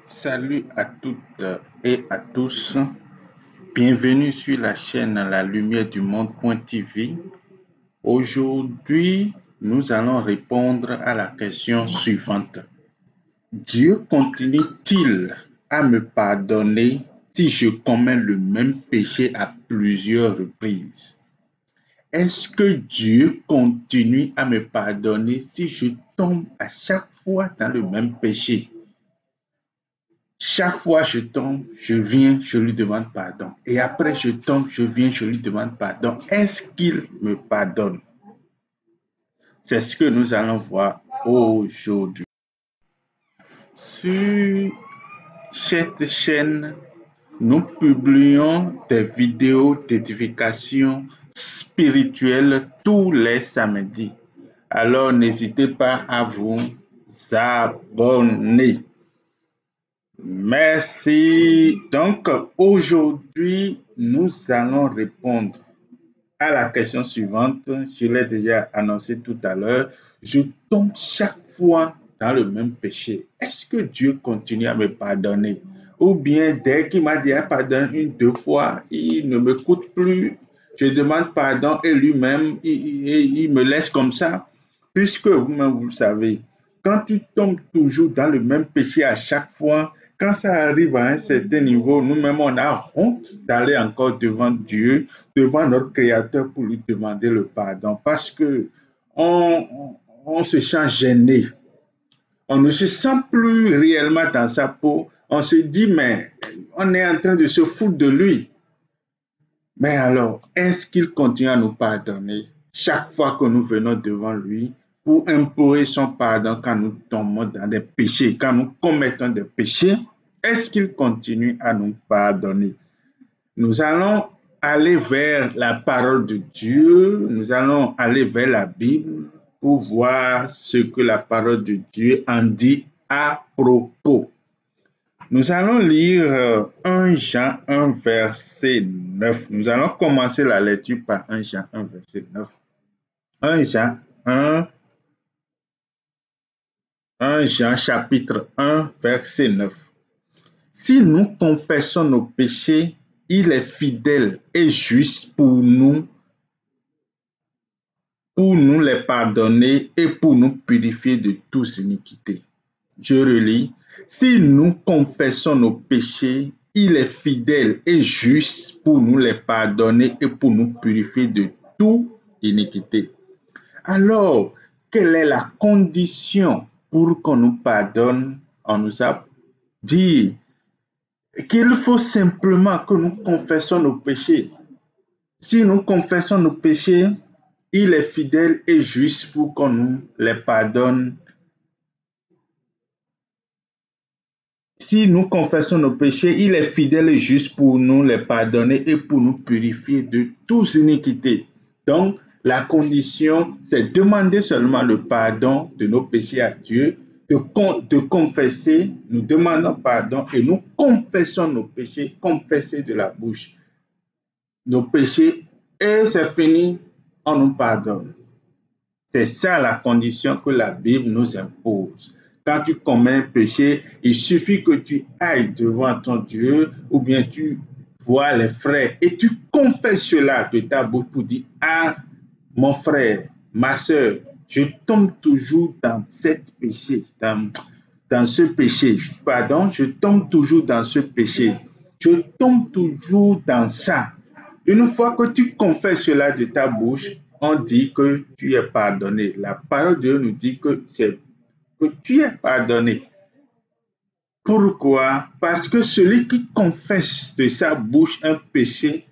Salut à toutes et à tous. Bienvenue sur la chaîne La Lumière du Monde.tv. Aujourd'hui, nous allons répondre à la question suivante. Dieu continue-t-il à me pardonner si je commets le même péché à plusieurs reprises? Est-ce que Dieu continue à me pardonner si je tombe à chaque fois dans le même péché? Chaque fois je tombe, je viens, je lui demande pardon. Et après je tombe, je viens, je lui demande pardon. Est-ce qu'il me pardonne? C'est ce que nous allons voir aujourd'hui. Sur cette chaîne, nous publions des vidéos d'édification spirituelle tous les samedis. Alors n'hésitez pas à vous abonner. Merci. Donc, aujourd'hui, nous allons répondre à la question suivante. Je l'ai déjà annoncé tout à l'heure. Je tombe chaque fois dans le même péché. Est-ce que Dieu continue à me pardonner? Ou bien, dès qu'il m'a déjà pardonné une, deux fois, il ne m'écoute plus. Je demande pardon et lui-même, il me laisse comme ça. Puisque vous-même, vous le savez, quand tu tombes toujours dans le même péché à chaque fois, quand ça arrive à un certain niveau, nous-mêmes, on a honte d'aller encore devant Dieu, devant notre Créateur pour lui demander le pardon parce que on se sent gêné. On ne se sent plus réellement dans sa peau. On se dit, mais on est en train de se foutre de lui. Mais alors, est-ce qu'il continue à nous pardonner chaque fois que nous venons devant lui pour implorer son pardon quand nous tombons dans des péchés, quand nous commettons des péchés? Est-ce qu'il continue à nous pardonner? Nous allons aller vers la parole de Dieu, nous allons aller vers la Bible pour voir ce que la parole de Dieu en dit à propos. Nous allons lire 1 Jean 1, verset 9. Nous allons commencer la lecture par 1 Jean 1, verset 9. 1 Jean 1, 1 Jean chapitre 1, verset 9. Si nous confessons nos péchés, il est fidèle et juste pour nous les pardonner et pour nous purifier de toute iniquité. Je relis. Si nous confessons nos péchés, il est fidèle et juste pour nous les pardonner et pour nous purifier de toute iniquité. Alors, quelle est la condition pour qu'on nous pardonne? On nous a dit qu'il faut simplement que nous confessons nos péchés. Si nous confessons nos péchés, il est fidèle et juste pour qu'on nous les pardonne. Si nous confessons nos péchés, il est fidèle et juste pour nous les pardonner et pour nous purifier de toute iniquité. Donc, la condition, c'est demander seulement le pardon de nos péchés à Dieu, de confesser, nous demandons pardon et nous confessons nos péchés, confesser de la bouche nos péchés et c'est fini, on nous pardonne. C'est ça la condition que la Bible nous impose. Quand tu commets un péché, il suffit que tu ailles devant ton Dieu ou bien tu vois les frères et tu confesses cela de ta bouche pour dire « Ah, mon frère, ma soeur, je tombe toujours dans cet péché, dans ce péché. Pardon, je tombe toujours dans ce péché. Je tombe toujours dans ça. » Une fois que tu confesses cela de ta bouche, on dit que tu es pardonné. La parole de Dieu nous dit que tu es pardonné. Pourquoi? Parce que celui qui confesse de sa bouche un péché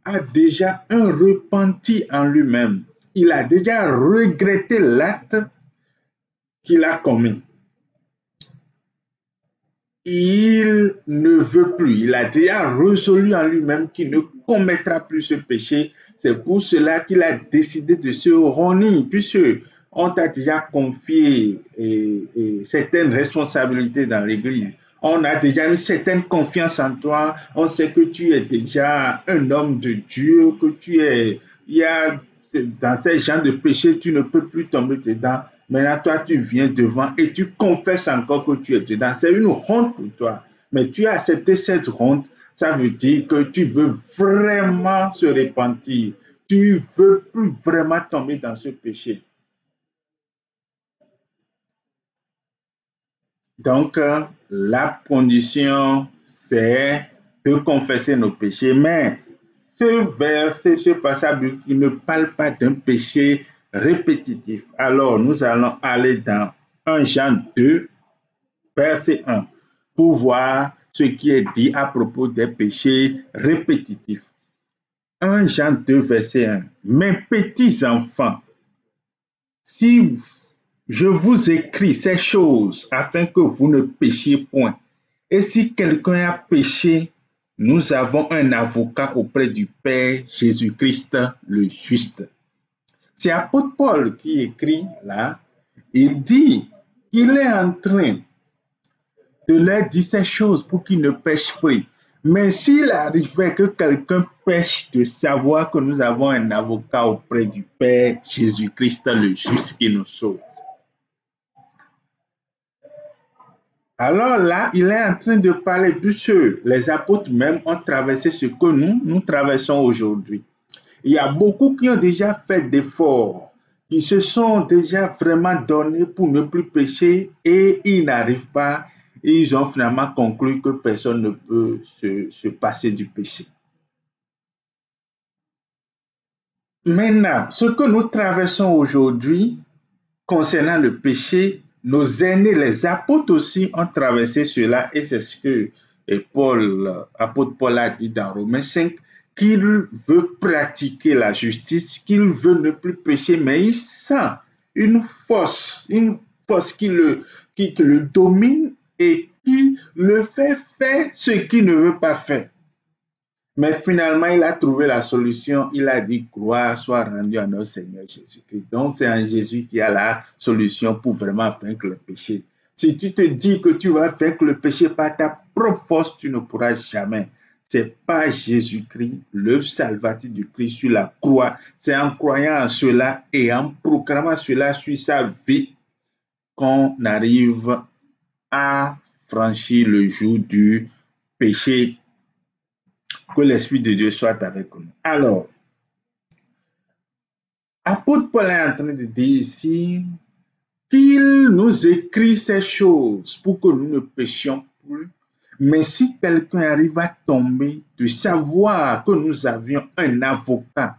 a déjà un repenti en lui-même. Il a déjà regretté l'acte qu'il a commis. Il ne veut plus. Il a déjà résolu en lui-même qu'il ne commettra plus ce péché. C'est pour cela qu'il a décidé de se renier, puisque on t'a déjà confié certaines responsabilités dans l'Église. On a déjà une certaine confiance en toi. On sait que tu es déjà un homme de Dieu, que tu es... Il y a dans ces genres de péchés, tu ne peux plus tomber dedans. Maintenant, toi, tu viens devant et tu confesses encore que tu es dedans. C'est une honte pour toi. Mais tu as accepté cette honte. Ça veut dire que tu veux vraiment se repentir. Tu veux plus vraiment tomber dans ce péché. Donc, la condition, c'est de confesser nos péchés. Mais ce verset, ce passage, il ne parle pas d'un péché répétitif. Alors, nous allons aller dans 1 Jean 2, verset 1, pour voir ce qui est dit à propos des péchés répétitifs. 1 Jean 2, verset 1. Mes petits enfants, si je vous écris ces choses afin que vous ne péchiez point. Et si quelqu'un a péché, nous avons un avocat auprès du Père, Jésus-Christ le juste. C'est l'apôtre Paul qui écrit là. Il dit qu'il est en train de leur dire ces choses pour qu'ils ne pêchent pas. Mais s'il arrivait que quelqu'un pêche, de savoir que nous avons un avocat auprès du Père, Jésus-Christ le juste qui nous sauve. Alors là, il est en train de parler de ce. Les apôtres même ont traversé ce que nous traversons aujourd'hui. Il y a beaucoup qui ont déjà fait d'efforts, qui se sont déjà vraiment donnés pour ne plus pécher et ils n'arrivent pas. Et ils ont finalement conclu que personne ne peut se passer du péché. Maintenant, ce que nous traversons aujourd'hui concernant le péché, nos aînés, les apôtres aussi ont traversé cela et c'est ce que l'apôtre Paul a dit dans Romains 5, qu'il veut pratiquer la justice, qu'il veut ne plus pécher, mais il sent une force qui le domine et qui le fait faire ce qu'il ne veut pas faire. Mais finalement, il a trouvé la solution. Il a dit, gloire soit rendue à notre Seigneur Jésus-Christ. Donc, c'est en Jésus qui a la solution pour vraiment vaincre le péché. Si tu te dis que tu vas vaincre le péché par ta propre force, tu ne pourras jamais. C'est pas Jésus-Christ, le salvateur du Christ sur la croix. C'est en croyant en cela et en proclamant cela sur sa vie qu'on arrive à franchir le jour du péché. Que l'Esprit de Dieu soit avec nous. Alors, apôtre Paul est en train de dire ici qu'il nous écrit ces choses pour que nous ne péchions plus. Mais si quelqu'un arrive à tomber, de savoir que nous avions un avocat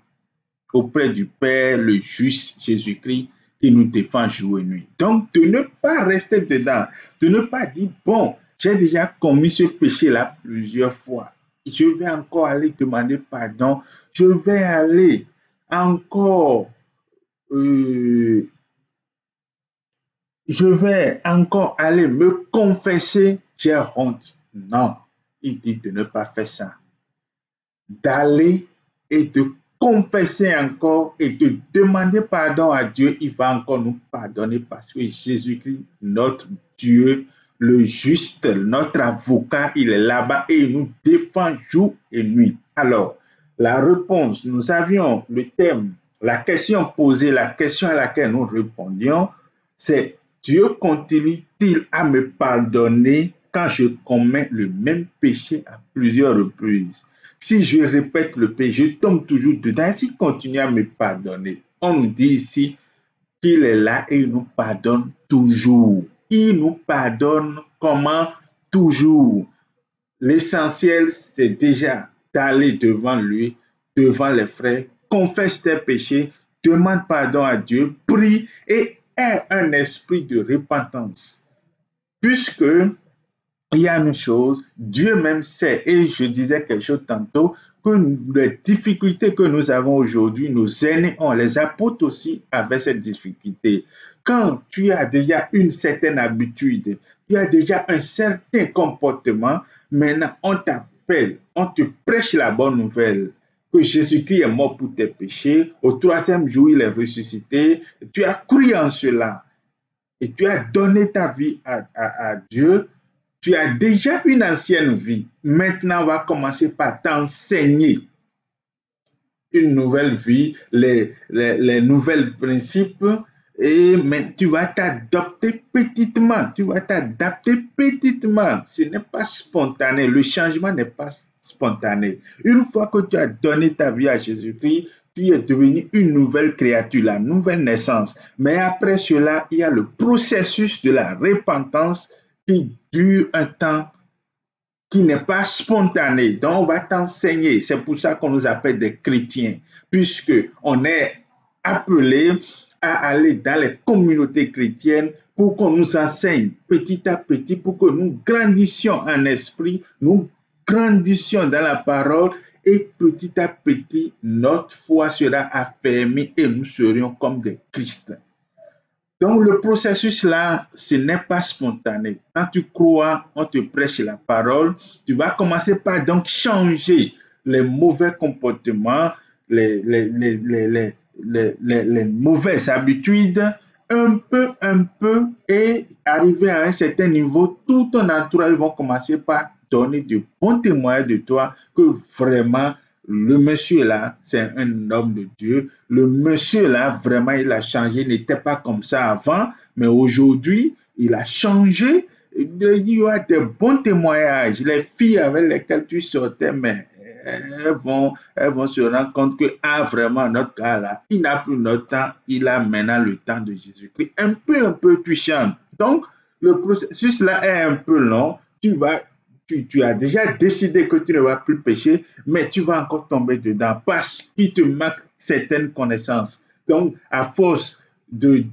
auprès du Père, le juste Jésus-Christ, qui nous défend jour et nuit. Donc, de ne pas rester dedans, de ne pas dire, bon, j'ai déjà commis ce péché-là plusieurs fois. Je vais encore aller demander pardon. Je vais aller encore, je vais encore aller me confesser. J'ai honte. Non, il dit de ne pas faire ça. D'aller et de confesser encore et de demander pardon à Dieu. Il va encore nous pardonner parce que Jésus-Christ, notre Dieu, le juste, notre avocat, il est là-bas et il nous défend jour et nuit. Alors, la réponse, nous avions le thème, la question posée, la question à laquelle nous répondions, c'est Dieu continue-t-il à me pardonner quand je commets le même péché à plusieurs reprises? Si je répète le péché, je tombe toujours dedans. S'il continue à me pardonner, on nous dit ici qu'il est là et il nous pardonne toujours. Il nous pardonne comment? Toujours. L'essentiel, c'est déjà d'aller devant lui, devant les frères, confesse tes péchés, demande pardon à Dieu, prie et aie un esprit de repentance. Puisque il y a une chose, Dieu même sait, et je disais quelque chose tantôt, que les difficultés que nous avons aujourd'hui, nos aînés ont, les apôtres aussi avaient cette difficulté. Quand tu as déjà une certaine habitude, tu as déjà un certain comportement, maintenant on t'appelle, on te prêche la bonne nouvelle, que Jésus-Christ est mort pour tes péchés, au troisième jour il est ressuscité, tu as cru en cela et tu as donné ta vie à Dieu. Tu as déjà une ancienne vie. Maintenant, on va commencer par t'enseigner une nouvelle vie, les nouvelles principes Mais tu vas t'adapter petitement. Tu vas t'adapter petitement. Ce n'est pas spontané. Le changement n'est pas spontané. Une fois que tu as donné ta vie à Jésus-Christ, tu es devenu une nouvelle créature, la nouvelle naissance. Mais après cela, il y a le processus de la repentance qui dure un temps qui n'est pas spontané. Donc, on va t'enseigner. C'est pour ça qu'on nous appelle des chrétiens, puisque on est appelé à aller dans les communautés chrétiennes pour qu'on nous enseigne petit à petit, pour que nous grandissions en esprit, nous grandissions dans la parole et petit à petit, notre foi sera affermie et nous serions comme des Christ. Donc, le processus là, ce n'est pas spontané. Quand tu crois, on te prêche la parole, tu vas commencer par donc changer les mauvais comportements, les mauvaises habitudes, un peu, et arriver à un certain niveau, tout ton entourage va commencer par donner de bons témoignages de toi que vraiment le monsieur là, c'est un homme de Dieu. Le monsieur là, vraiment, il a changé. Il n'était pas comme ça avant, mais aujourd'hui, il a changé. Il y a des bons témoignages. Les filles avec lesquelles tu sortais, mais elles vont se rendre compte que, ah, vraiment, notre gars là, il n'a plus notre temps. Il a maintenant le temps de Jésus-Christ. Un peu, tu changes. Donc, le processus là est un peu long. Tu as déjà décidé que tu ne vas plus pécher, mais tu vas encore tomber dedans parce qu'il te manque certaines connaissances. Donc, à force d'aller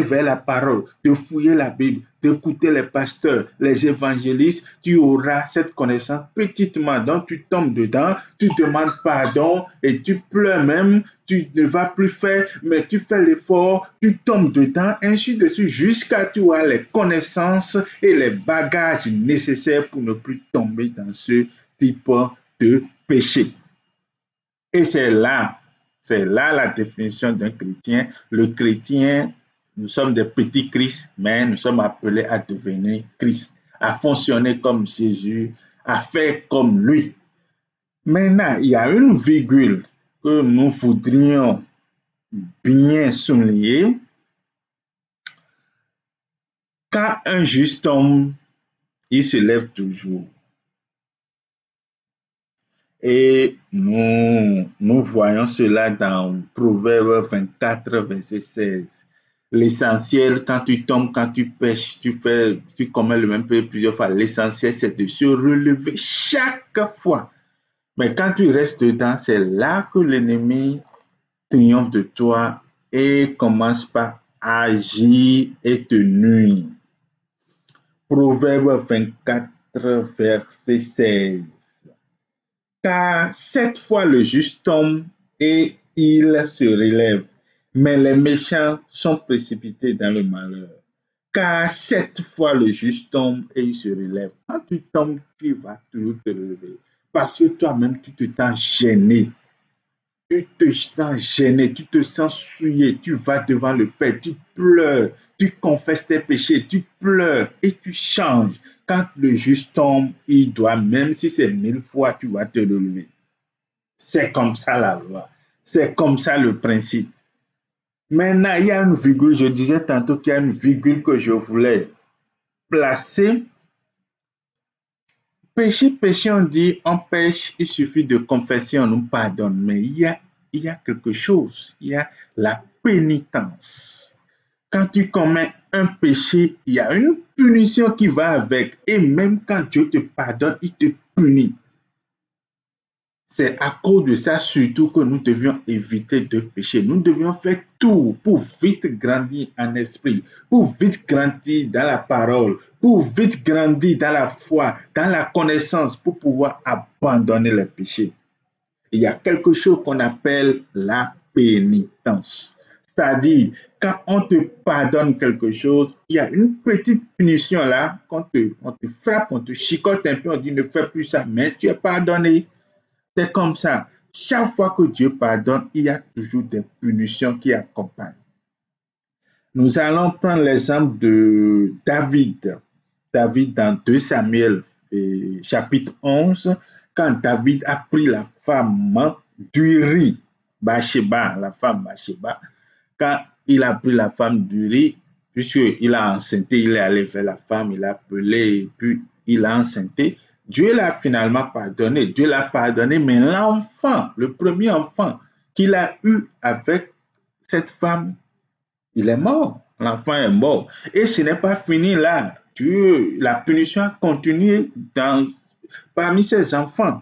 vers la parole, de fouiller la Bible, d'écouter les pasteurs, les évangélistes, tu auras cette connaissance petitement. Donc, tu tombes dedans, tu demandes pardon et tu pleures même, tu ne vas plus faire, mais tu fais l'effort, tu tombes dedans, ainsi de suite, jusqu'à tu as les connaissances et les bagages nécessaires pour ne plus tomber dans ce type de péché. Et c'est là la définition d'un chrétien. Le chrétien, nous sommes des petits Christ, mais nous sommes appelés à devenir Christ, à fonctionner comme Jésus, à faire comme lui. Maintenant, il y a une virgule que nous voudrions bien souligner. Quand un juste homme, il se lève toujours. Et nous voyons cela dans Proverbe 24, verset 16. L'essentiel, quand tu tombes, quand tu pêches, tu commets le même péché plusieurs fois, l'essentiel, c'est de se relever chaque fois. Mais quand tu restes dedans, c'est là que l'ennemi triomphe de toi et commence par agir et te nuire. Proverbe 24, verset 16. Car 7 fois le juste tombe et il se relève, mais les méchants sont précipités dans le malheur. Car 7 fois le juste tombe et il se relève. Quand tu tombes, tu vas toujours te relever. Parce que toi-même, tu te sens gêné. Tu te sens gêné, tu te sens souillé. Tu vas devant le Père, tu pleures, tu confesses tes péchés, tu pleures et tu changes. Quand le juste tombe, il doit, même si c'est 1000 fois, tu vas te relever. C'est comme ça la loi. C'est comme ça le principe. Maintenant, il y a une virgule, je disais tantôt qu'il y a une virgule que je voulais placer. Péché, on dit, on pêche, il suffit de confesser, on nous pardonne. Mais il y a quelque chose, il y a la pénitence. Quand tu commets un péché, il y a une punition qui va avec. Et même quand Dieu te pardonne, il te punit. C'est à cause de ça surtout que nous devions éviter de pécher. Nous devions faire tout pour vite grandir en esprit, pour vite grandir dans la parole, pour vite grandir dans la foi, dans la connaissance, pour pouvoir abandonner le péché. Il y a quelque chose qu'on appelle la pénitence. C'est-à-dire, quand on te pardonne quelque chose, il y a une petite punition là, on te frappe, on te chicote un peu, on dit ne fais plus ça, mais tu es pardonné. C'est comme ça. Chaque fois que Dieu pardonne, il y a toujours des punitions qui accompagnent. Nous allons prendre l'exemple de David. David dans 2 Samuel, chapitre 11, quand David a pris la femme d'Uri, Bathsheba, la femme Bathsheba, quand il a pris la femme d'Uri, puisqu'il a enceinté, il est allé vers la femme, il a appelé, et puis il a enceinté. Dieu l'a finalement pardonné. Dieu l'a pardonné, mais l'enfant, le premier enfant qu'il a eu avec cette femme, il est mort. L'enfant est mort. Et ce n'est pas fini là. Dieu, la punition a continué parmi ses enfants.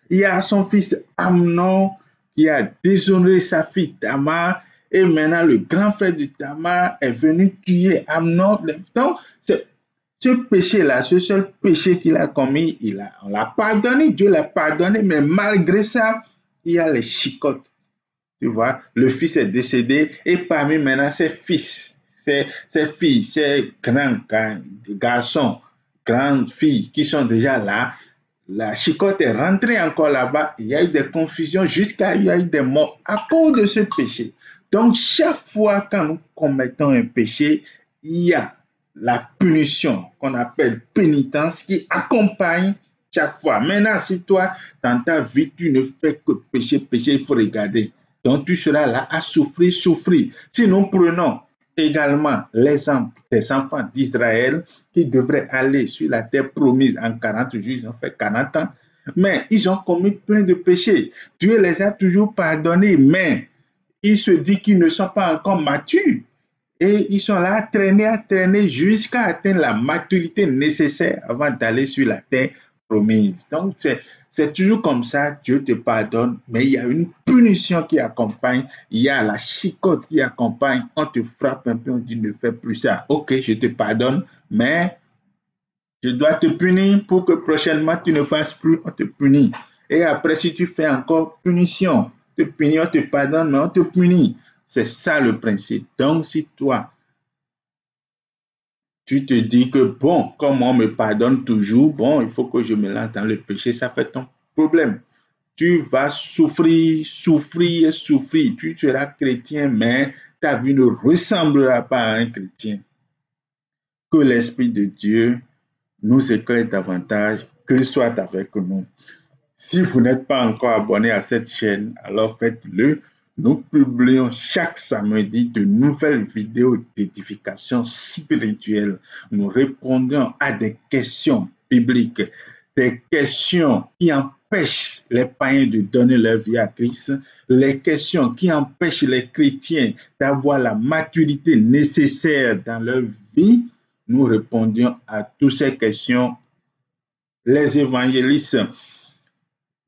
Il y a son fils Amnon qui a déshonoré sa fille Tamar. Et maintenant, le grand frère de Tamar est venu tuer Amnon. Donc, ce péché-là, ce seul péché qu'il a commis, on l'a pardonné, Dieu l'a pardonné, mais malgré ça, il y a les chicottes. Tu vois, le fils est décédé et parmi maintenant ses fils, ses filles, ses grands garçons, grandes filles qui sont déjà là, la chicotte est rentrée encore là-bas, il y a eu des confusions jusqu'à il y a eu des morts à cause de ce péché. Donc, chaque fois quand nous commettons un péché, il y a la punition qu'on appelle pénitence qui accompagne chaque fois. Maintenant, si toi, dans ta vie, tu ne fais que pécher, il faut regarder. Donc, tu seras là à souffrir. Si nous prenons également l'exemple des enfants d'Israël qui devraient aller sur la terre promise en 40 jours, ils ont fait 40 ans, mais ils ont commis plein de péchés. Dieu les a toujours pardonnés, mais ils se disent qu'ils ne sont pas encore matures. Et ils sont là à traîner jusqu'à atteindre la maturité nécessaire avant d'aller sur la terre promise. Donc, c'est toujours comme ça, Dieu te pardonne, mais il y a une punition qui accompagne, il y a la chicotte qui accompagne, on te frappe un peu, on dit ne fais plus ça. Ok, je te pardonne, mais je dois te punir pour que prochainement tu ne fasses plus, on te punit. Et après, si tu fais encore punition, te punir, on te pardonne, mais on te punit. C'est ça le principe. Donc, si toi, tu te dis que, bon, comme on me pardonne toujours, bon, il faut que je me lance dans le péché, ça fait ton problème. Tu vas souffrir. Tu seras chrétien, mais ta vie ne ressemblera pas à un chrétien. Que l'Esprit de Dieu nous éclaire davantage, qu'il soit avec nous. Si vous n'êtes pas encore abonné à cette chaîne, alors faites-le. Nous publions chaque samedi de nouvelles vidéos d'édification spirituelle. Nous répondons à des questions bibliques, des questions qui empêchent les païens de donner leur vie à Christ, les questions qui empêchent les chrétiens d'avoir la maturité nécessaire dans leur vie. Nous répondions à toutes ces questions. Les évangélistes,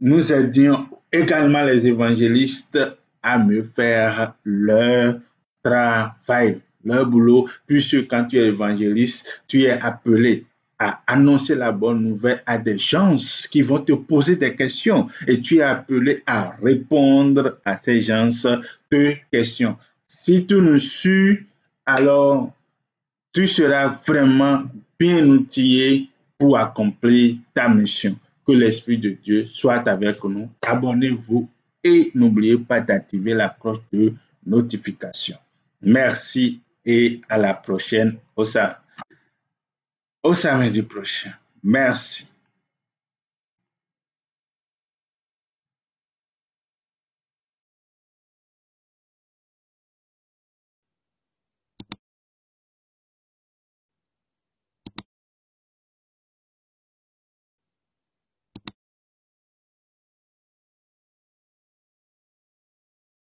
nous aidions également les évangélistes à mieux faire leur travail, leur boulot, puisque quand tu es évangéliste, tu es appelé à annoncer la bonne nouvelle à des gens qui vont te poser des questions et tu es appelé à répondre à ces gens de questions. Si tu nous suis, alors tu seras vraiment bien outillé pour accomplir ta mission. Que l'Esprit de Dieu soit avec nous. Abonnez-vous et n'oubliez pas d'activer la cloche de notification. Merci et à la prochaine au samedi prochain. Merci.